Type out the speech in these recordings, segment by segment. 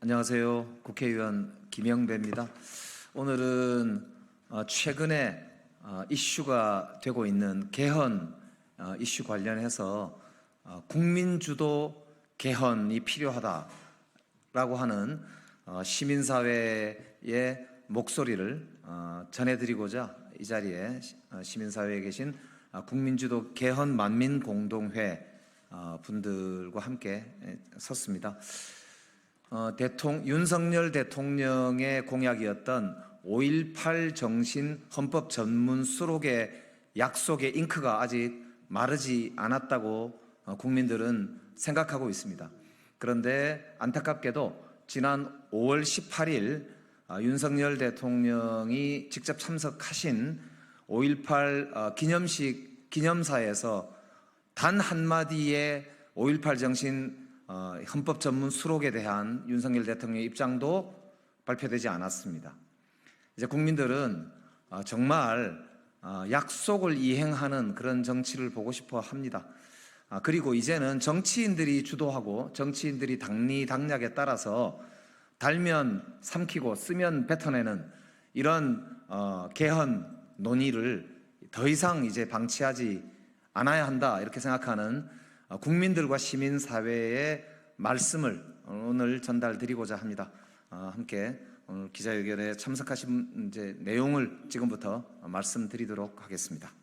안녕하세요. 국회의원 김영배입니다. 오늘은 최근에 이슈가 되고 있는 개헌 이슈 관련해서 국민주도 개헌이 필요하다라고 하는 시민사회의 목소리를 전해드리고자 이 자리에 시민사회에 계신 국민주도 개헌 만민공동회 분들과 함께 섰습니다. 윤석열 대통령의 공약이었던 5.18 정신 헌법 전문 수록의 약속의 잉크가 아직 마르지 않았다고 국민들은 생각하고 있습니다. 그런데 안타깝게도 지난 5월 18일 윤석열 대통령이 직접 참석하신 5.18 기념사에서 단 한마디의 5.18 정신 헌법 전문 수록에 대한 윤석열 대통령의 입장도 발표되지 않았습니다. 이제 국민들은 정말 약속을 이행하는 그런 정치를 보고 싶어 합니다. 그리고 이제는 정치인들이 주도하고 정치인들이 당리당략에 따라서 달면 삼키고 쓰면 뱉어내는 이런 개헌 논의를 더 이상 이제 방치하지 않아야 한다, 이렇게 생각하는 국민들과 시민사회의 말씀을 오늘 전달드리고자 합니다. 함께 오늘 기자회견에 참석하신 이제 내용을 지금부터 말씀드리도록 하겠습니다.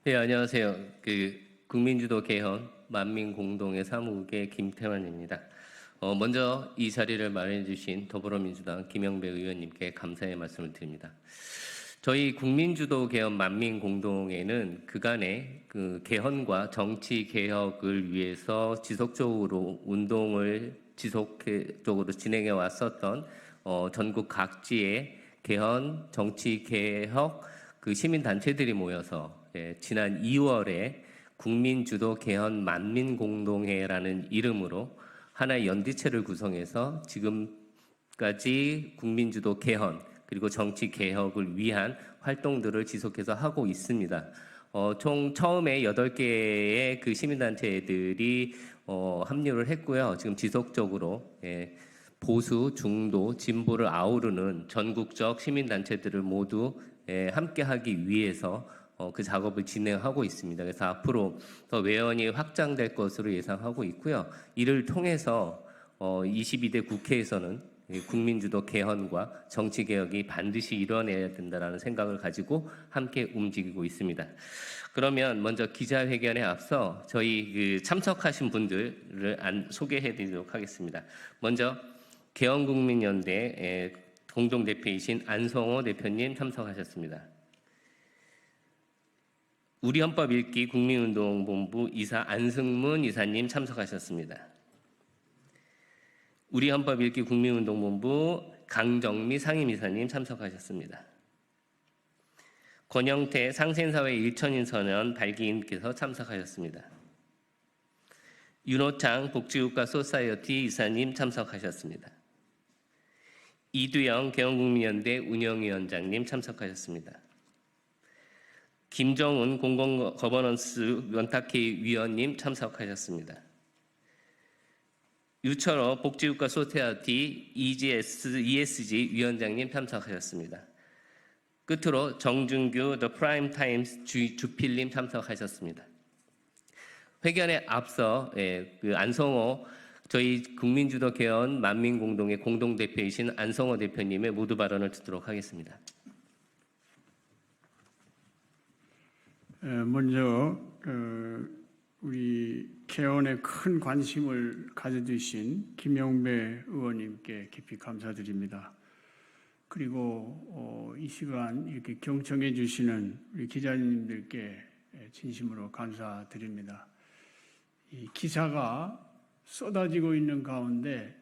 네, 안녕하세요. 국민주도 개헌 만민공동의 사무국의 김태환입니다. 먼저 이 자리를 마련해 주신 더불어민주당 김영배 의원님께 감사의 말씀을 드립니다. 저희 국민주도 개헌 만민공동회는 그간의 개헌과 정치 개혁을 위해서 지속적으로 운동을 지속적으로 진행해 왔었던 전국 각지의 개헌, 정치 개혁 시민단체들이 모여서 지난 2월에 국민주도 개헌 만민공동회라는 이름으로 하나의 연대체를 구성해서 지금까지 국민주도 개헌 그리고 정치 개혁을 위한 활동들을 지속해서 하고 있습니다. 총 처음에 8개의 시민단체들이 합류를 했고요. 지금 지속적으로 보수, 중도, 진보를 아우르는 전국적 시민단체들을 모두 함께하기 위해서 그 작업을 진행하고 있습니다. 그래서 앞으로 더 외연이 확장될 것으로 예상하고 있고요. 이를 통해서 22대 국회에서는 국민주도 개헌과 정치개혁이 반드시 이뤄내야 된다는 생각을 가지고 함께 움직이고 있습니다. 그러면 먼저 기자회견에 앞서 저희 참석하신 분들을 소개해드리도록 하겠습니다. 먼저 개헌국민연대 공동대표이신 안성호 대표님 참석하셨습니다. 우리헌법 읽기 국민운동본부 이사 안승문 이사님 참석하셨습니다. 우리헌법 읽기 국민운동본부 강정미 상임이사님 참석하셨습니다. 권영태 상생사회 일천인선언 발기인께서 참석하셨습니다. 윤호창 복지국가 소사이어티 이사님 참석하셨습니다. 이두영 개헌국민연대 운영위원장님 참석하셨습니다. 김정훈 공공거버넌스 원탁회의 위원님 참석하셨습니다. 유철호 복지국가 소사이어티 ESG 위원장님 참석하셨습니다. 끝으로 정준규 The Prime Times 주필님 참석하셨습니다. 회견에 앞서 안성호 저희 국민주도 개헌 만민공동의 공동대표이신 안성호 대표님의 모두 발언을 듣도록 하겠습니다. 먼저 우리 개헌에 큰 관심을 가져주신 김영배 의원님께 깊이 감사드립니다. 그리고 이 시간 이렇게 경청해 주시는 우리 기자님들께 진심으로 감사드립니다. 이 기사가 쏟아지고 있는 가운데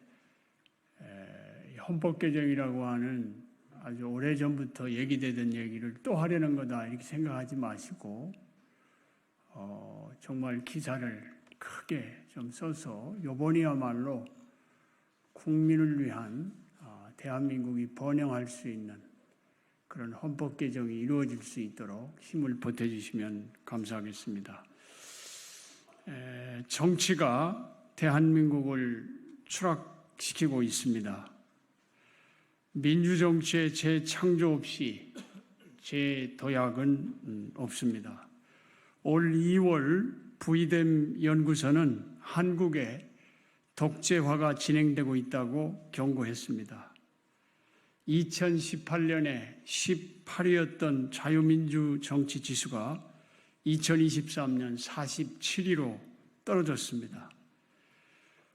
헌법 개정이라고 하는 아주 오래전부터 얘기되던 얘기를 또 하려는 거다, 이렇게 생각하지 마시고 정말 기사를 크게 좀 써서 이번이야말로 국민을 위한 대한민국이 번영할 수 있는 그런 헌법 개정이 이루어질 수 있도록 힘을 보태주시면 감사하겠습니다. 정치가 대한민국을 추락시키고 있습니다. 민주정치의 재창조 없이 재도약은 없습니다. 올 2월 부의댐 연구소는 한국의 독재화가 진행되고 있다고 경고했습니다. 2018년에 18위였던 자유민주 정치 지수가 2023년 47위로 떨어졌습니다.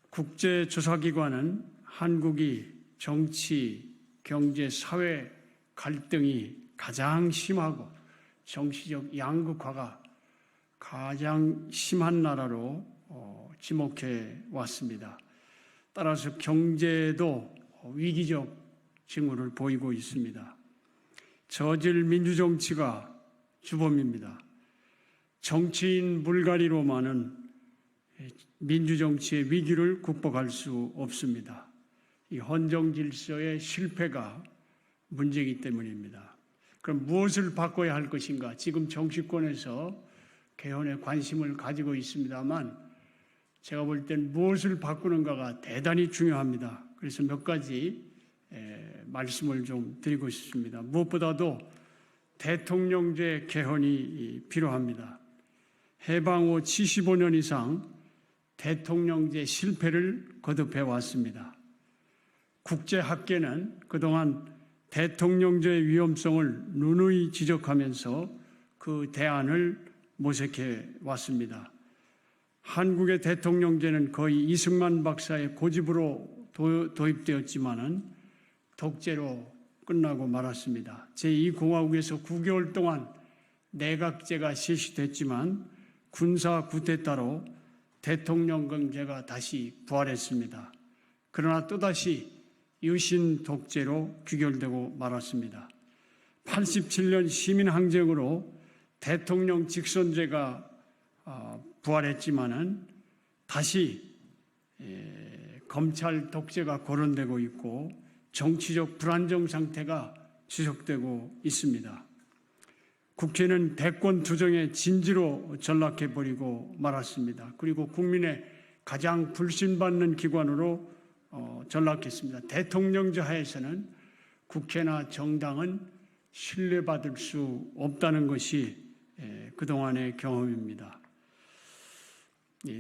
국제조사기관은 한국이 정치, 경제, 사회 갈등이 가장 심하고 정치적 양극화가 가장 심한 나라로 지목해 왔습니다. 따라서 경제도 위기적 징후를 보이고 있습니다. 저질 민주정치가 주범입니다. 정치인 물갈이로만은 민주정치의 위기를 극복할 수 없습니다. 이 헌정 질서의 실패가 문제이기 때문입니다. 그럼 무엇을 바꿔야 할 것인가? 지금 정치권에서 개헌에 관심을 가지고 있습니다만 제가 볼 땐 무엇을 바꾸는가가 대단히 중요합니다. 그래서 몇 가지 말씀을 좀 드리고 싶습니다. 무엇보다도 대통령제 개헌이 필요합니다. 해방 후 75년 이상 대통령제 실패를 거듭해 왔습니다. 국제학계는 그동안 대통령제의 위험성을 누누이 지적하면서 그 대안을 모색해 왔습니다. 한국의 대통령제는 거의 이승만 박사의 고집으로 도입되었지만은 독재로 끝나고 말았습니다. 제2공화국에서 9개월 동안 내각제가 실시됐지만 군사 쿠데타로 대통령제가 다시 부활했습니다. 그러나 또다시 유신 독재로 귀결되고 말았습니다. 87년 시민항쟁으로 대통령 직선제가 부활했지만은 다시 검찰 독재가 거론되고 있고 정치적 불안정 상태가 지속되고 있습니다. 국회는 대권 투쟁의 진지로 전락해버리고 말았습니다. 그리고 국민의 가장 불신받는 기관으로 전락했습니다. 대통령제 하에서는 국회나 정당은 신뢰받을 수 없다는 것이 그동안의 경험입니다.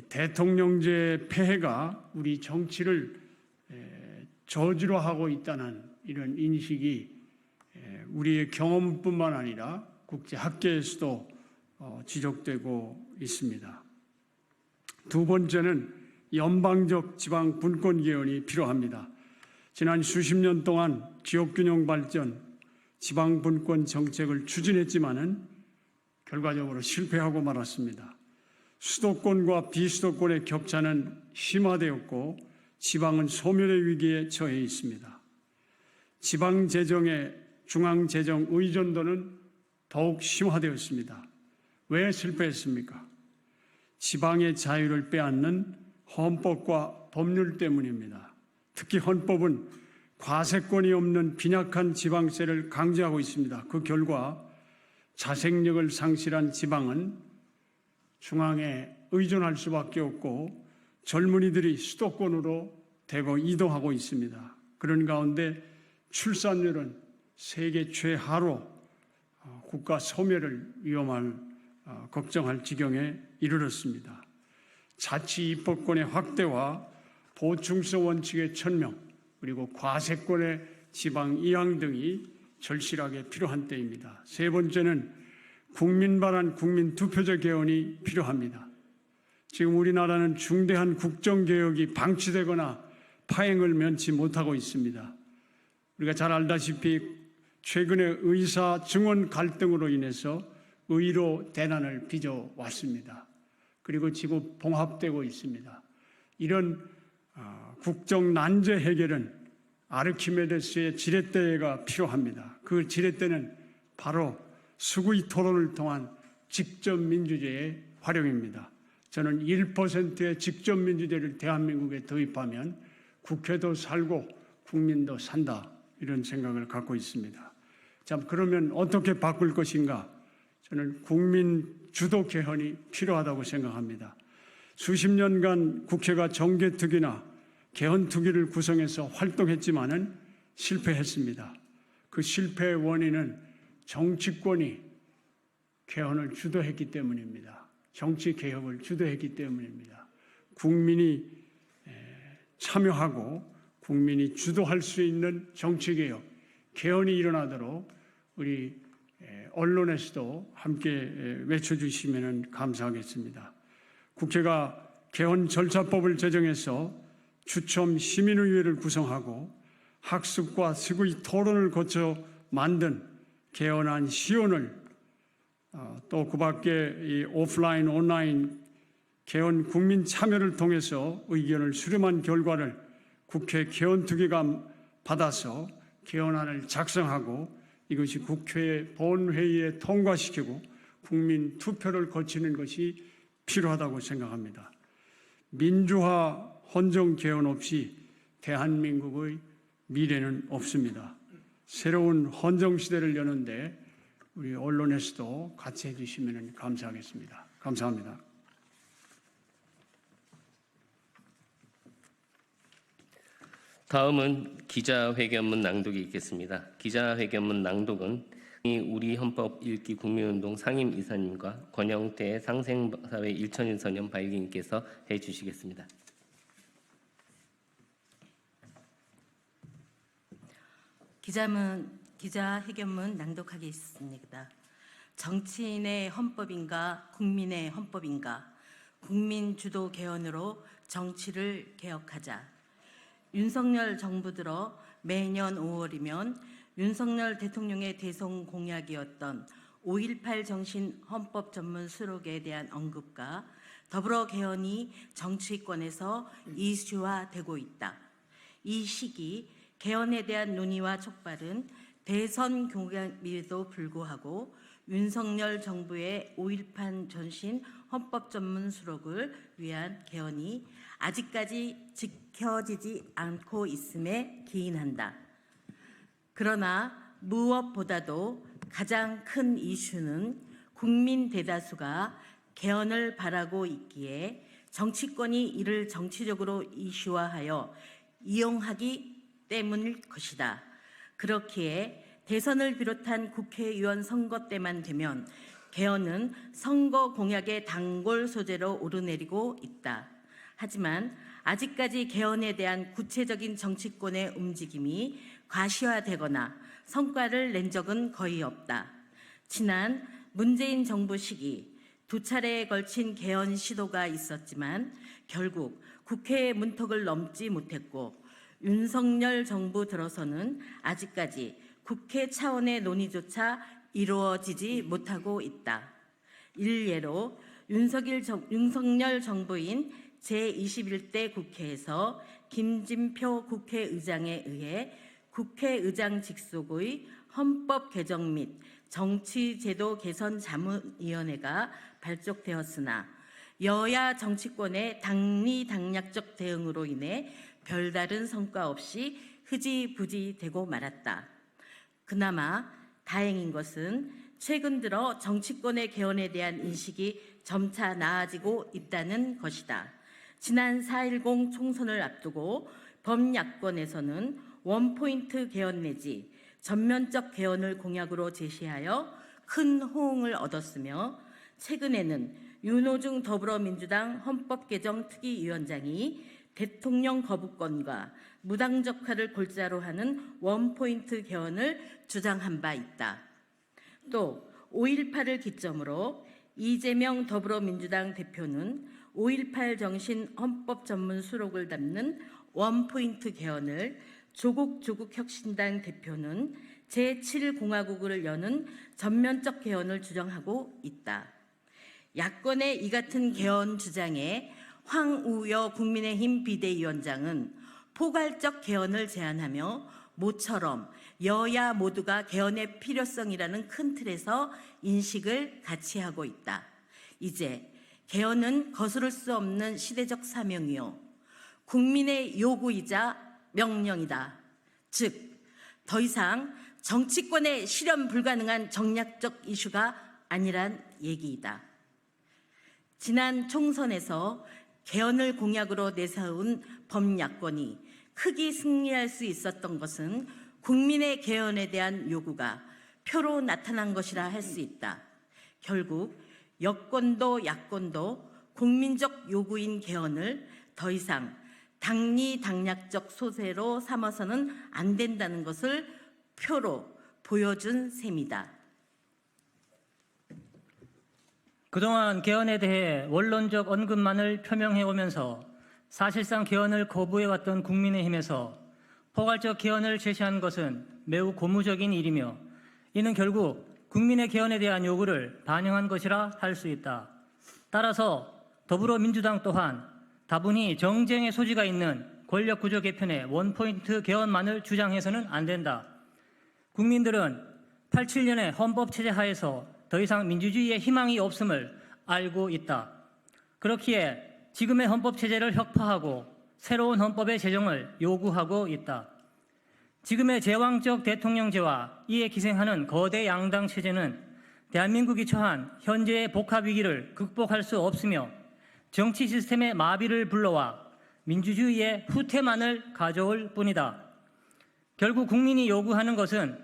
대통령제 폐해가 우리 정치를 저주로 하고 있다는 이런 인식이 우리의 경험뿐만 아니라 국제학계에서도 지적되고 있습니다. 두 번째는 연방적 지방 분권 개헌이 필요합니다. 지난 수십 년 동안 지역균형 발전, 지방 분권 정책을 추진했지만은 결과적으로 실패하고 말았습니다. 수도권과 비수도권의 격차는 심화되었고 지방은 소멸의 위기에 처해 있습니다. 지방 재정의 중앙 재정 의존도는 더욱 심화되었습니다. 왜 실패했습니까? 지방의 자유를 빼앗는 헌법과 법률 때문입니다. 특히 헌법은 과세권이 없는 빈약한 지방세를 강제하고 있습니다. 그 결과 자생력을 상실한 지방은 중앙에 의존할 수밖에 없고 젊은이들이 수도권으로 대거 이동하고 있습니다. 그런 가운데 출산율은 세계 최하로 국가 소멸을 걱정할 지경에 이르렀습니다. 자치 입법권의 확대와 보충성 원칙의 천명 그리고 과세권의 지방 이양 등이 절실하게 필요한 때입니다. 세 번째는 국민 반환 국민 투표제 개헌이 필요합니다. 지금 우리나라는 중대한 국정개혁이 방치되거나 파행을 면치 못하고 있습니다. 우리가 잘 알다시피 최근에 의사 증언 갈등으로 인해서 의료 대난을 빚어왔습니다. 그리고 지금 봉합되고 있습니다. 이런 국정 난제 해결은 아르키메데스의 지렛대가 필요합니다. 그 지렛대는 바로 수구이 토론을 통한 직접 민주제의 활용입니다. 저는 1%의 직접 민주제를 대한민국에 도입하면 국회도 살고 국민도 산다 이런 생각을 갖고 있습니다. 자, 그러면 어떻게 바꿀 것인가? 저는 국민 주도 개헌이 필요하다고 생각합니다. 수십 년간 국회가 정개특위나 개헌특위를 구성해서 활동했지만은 실패했습니다. 그 실패의 원인은 정치권이 개헌을 주도했기 때문입니다. 정치 개혁을 주도했기 때문입니다. 국민이 참여하고 국민이 주도할 수 있는 정치 개혁, 개헌이 일어나도록 우리 언론에서도 함께 외쳐주시면 감사하겠습니다. 국회가 개헌 절차법을 제정해서 추첨 시민의회를 구성하고 학습과 스의 토론을 거쳐 만든 개헌안 시원을 또 그 밖에 이 오프라인, 온라인 개헌 국민 참여를 통해서 의견을 수렴한 결과를 국회 개헌특위가 받아서 개헌안을 작성하고 이것이 국회 본회의에 통과시키고 국민 투표를 거치는 것이 필요하다고 생각합니다. 민주화 헌정 개헌 없이 대한민국의 미래는 없습니다. 새로운 헌정 시대를 여는데 우리 언론에서도 같이 해주시면 감사하겠습니다. 감사합니다. 다음은 기자회견문 낭독이 있겠습니다. 기자회견문 낭독은 우리 헌법 읽기 국민운동 상임 이사님과 권영태 상생사회 일천인선연 발기인께서 해주시겠습니다. 기자회견문 낭독하겠습니다. 정치인의 헌법인가 국민의 헌법인가? 국민 주도 개헌으로 정치를 개혁하자. 윤석열 정부 들어 매년 5월이면 윤석열 대통령의 대선 공약이었던 5.18 정신 헌법 전문 수록에 대한 언급과 더불어 개헌이 정치권에서 이슈화되고 있다. 이 시기 개헌에 대한 논의와 촉발은 대선 공약임에도 불구하고 윤석열 정부의 5.18 전신 헌법 전문 수록을 위한 개헌이 아직까지 지켜지지 않고 있음에 기인한다. 그러나 무엇보다도 가장 큰 이슈는 국민 대다수가 개헌을 바라고 있기에 정치권이 이를 정치적으로 이슈화하여 이용하기 때문일 것이다. 그렇기에 대선을 비롯한 국회의원 선거 때만 되면 개헌은 선거 공약의 단골 소재로 오르내리고 있다. 하지만 아직까지 개헌에 대한 구체적인 정치권의 움직임이 과시화되거나 성과를 낸 적은 거의 없다. 지난 문재인 정부 시기 두 차례에 걸친 개헌 시도가 있었지만 결국 국회의 문턱을 넘지 못했고 윤석열 정부 들어서는 아직까지 국회 차원의 논의조차 이루어지지 못하고 있다. 일례로 윤석열 정부인 제21대 국회에서 김진표 국회의장에 의해 국회의장 직속의 헌법 개정 및 정치제도 개선 자문위원회가 발족되었으나 여야 정치권의 당리당략적 대응으로 인해 별다른 성과 없이 흐지부지되고 말았다. 그나마 다행인 것은 최근 들어 정치권의 개헌에 대한 인식이 점차 나아지고 있다는 것이다. 지난 4.10 총선을 앞두고 범야권에서는 원포인트 개헌 내지 전면적 개헌을 공약으로 제시하여 큰 호응을 얻었으며 최근에는 윤호중 더불어민주당 헌법개정특위위원장이 대통령 거부권과 무당적화를 골자로 하는 원포인트 개헌을 주장한 바 있다. 또 5.18을 기점으로 이재명 더불어민주당 대표는 5.18 정신 헌법 전문 수록을 담는 원포인트 개헌을 조국 혁신당 대표는 제7공화국을 여는 전면적 개헌을 주장하고 있다. 야권의 이 같은 개헌 주장에 황우여 국민의힘 비대위원장은 포괄적 개헌을 제안하며 모처럼 여야 모두가 개헌의 필요성이라는 큰 틀에서 인식을 같이 하고 있다. 이제 개헌은 거스를 수 없는 시대적 사명이요 국민의 요구이자 명령이다. 즉, 더 이상 정치권의 실현 불가능한 정략적 이슈가 아니란 얘기이다. 지난 총선에서 개헌을 공약으로 내세운 범야권이 크게 승리할 수 있었던 것은 국민의 개헌에 대한 요구가 표로 나타난 것이라 할 수 있다. 결국 여권도 야권도 국민적 요구인 개헌을 더 이상 당리당략적 소재로 삼아서는 안 된다는 것을 표로 보여준 셈이다. 그동안 개헌에 대해 원론적 언급만을 표명해오면서 사실상 개헌을 거부해왔던 국민의힘에서 포괄적 개헌을 제시한 것은 매우 고무적인 일이며 이는 결국 국민의 개헌에 대한 요구를 반영한 것이라 할 수 있다. 따라서 더불어민주당 또한 다분히 정쟁의 소지가 있는 권력구조 개편의 원포인트 개헌만을 주장해서는 안 된다. 국민들은 87년의 헌법체제 하에서 더 이상 민주주의의 희망이 없음을 알고 있다. 그렇기에 지금의 헌법체제를 혁파하고 새로운 헌법의 제정을 요구하고 있다. 지금의 제왕적 대통령제와 이에 기생하는 거대 양당 체제는 대한민국이 처한 현재의 복합위기를 극복할 수 없으며 정치 시스템의 마비를 불러와 민주주의의 후퇴만을 가져올 뿐이다. 결국 국민이 요구하는 것은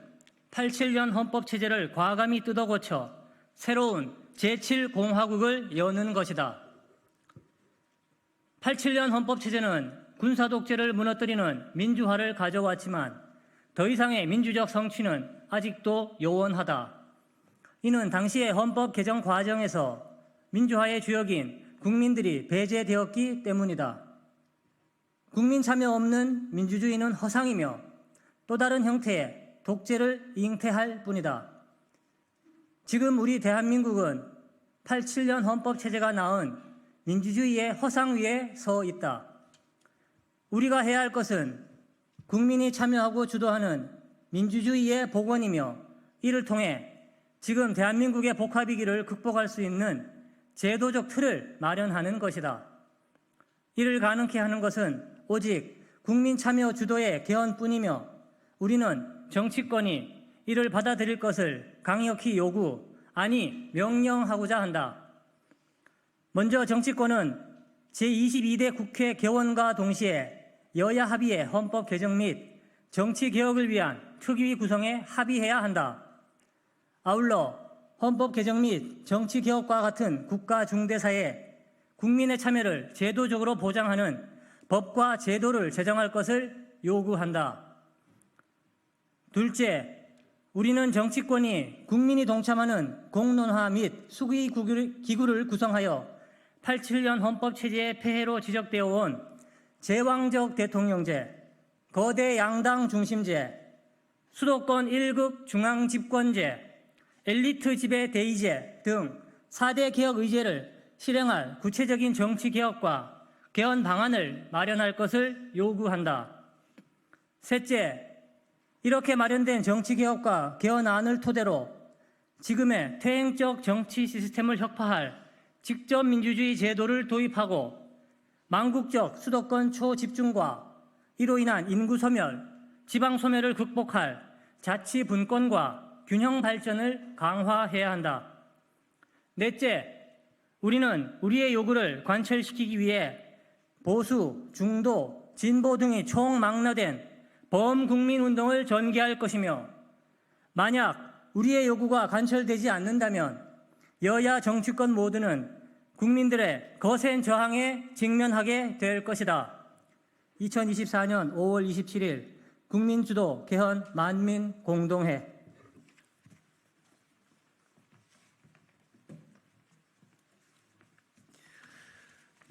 87년 헌법체제를 과감히 뜯어고쳐 새로운 제7공화국을 여는 것이다. 87년 헌법체제는 군사독재를 무너뜨리는 민주화를 가져왔지만 더 이상의 민주적 성취는 아직도 요원하다. 이는 당시의 헌법 개정 과정에서 민주화의 주역인 국민들이 배제되었기 때문이다. 국민 참여 없는 민주주의는 허상이며 또 다른 형태의 독재를 잉태할 뿐이다. 지금 우리 대한민국은 87년 헌법체제가 낳은 민주주의의 허상 위에 서 있다. 우리가 해야 할 것은 국민이 참여하고 주도하는 민주주의의 복원이며 이를 통해 지금 대한민국의 복합위기를 극복할 수 있는 제도적 틀을 마련하는 것이다. 이를 가능케 하는 것은 오직 국민 참여 주도의 개헌뿐이며 우리는 정치권이 이를 받아들일 것을 강력히 요구, 아니 명령하고자 한다. 먼저 정치권은 제22대 국회 개원과 동시에 여야 합의의 헌법 개정 및 정치 개혁을 위한 특위 구성에 합의해야 한다. 아울러 헌법 개정 및 정치 개혁과 같은 국가 중대사에 국민의 참여를 제도적으로 보장하는 법과 제도를 제정할 것을 요구한다. 둘째, 우리는 정치권이 국민이 동참하는 공론화 및 수기 기구를 구성하여 87년 헌법체제의 폐해로 지적되어 온 제왕적 대통령제, 거대 양당 중심제, 수도권 1급 중앙집권제, 엘리트 지배 대의제 등 4대 개혁 의제를 실행할 구체적인 정치 개혁과 개헌 방안을 마련할 것을 요구한다. 셋째, 이렇게 마련된 정치 개혁과 개헌안을 토대로 지금의 퇴행적 정치 시스템을 혁파할 직접 민주주의 제도를 도입하고 망국적 수도권 초집중과 이로 인한 인구 소멸, 지방 소멸을 극복할 자치 분권과 균형 발전을 강화해야 한다. 넷째, 우리는 우리의 요구를 관철시키기 위해 보수, 중도, 진보 등이 총망라된 범국민운동을 전개할 것이며 만약 우리의 요구가 관철되지 않는다면 여야 정치권 모두는 국민들의 거센 저항에 직면하게 될 것이다. 2024년 5월 27일 국민주도 개헌 만민공동회.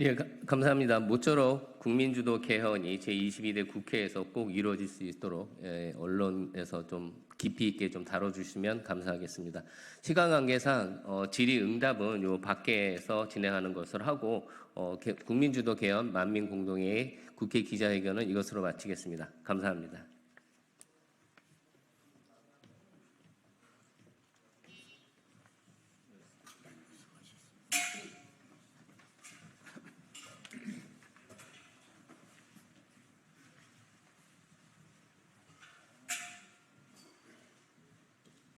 예, 감사합니다. 모쪼록 국민주도 개헌이 제22대 국회에서 꼭 이루어질 수 있도록 언론에서 좀 깊이 있게 좀 다뤄주시면 감사하겠습니다. 시간 관계상 질의응답은 요 밖에서 진행하는 것을 하고 국민주도 개헌 만민공동회의 국회 기자회견은 이것으로 마치겠습니다. 감사합니다.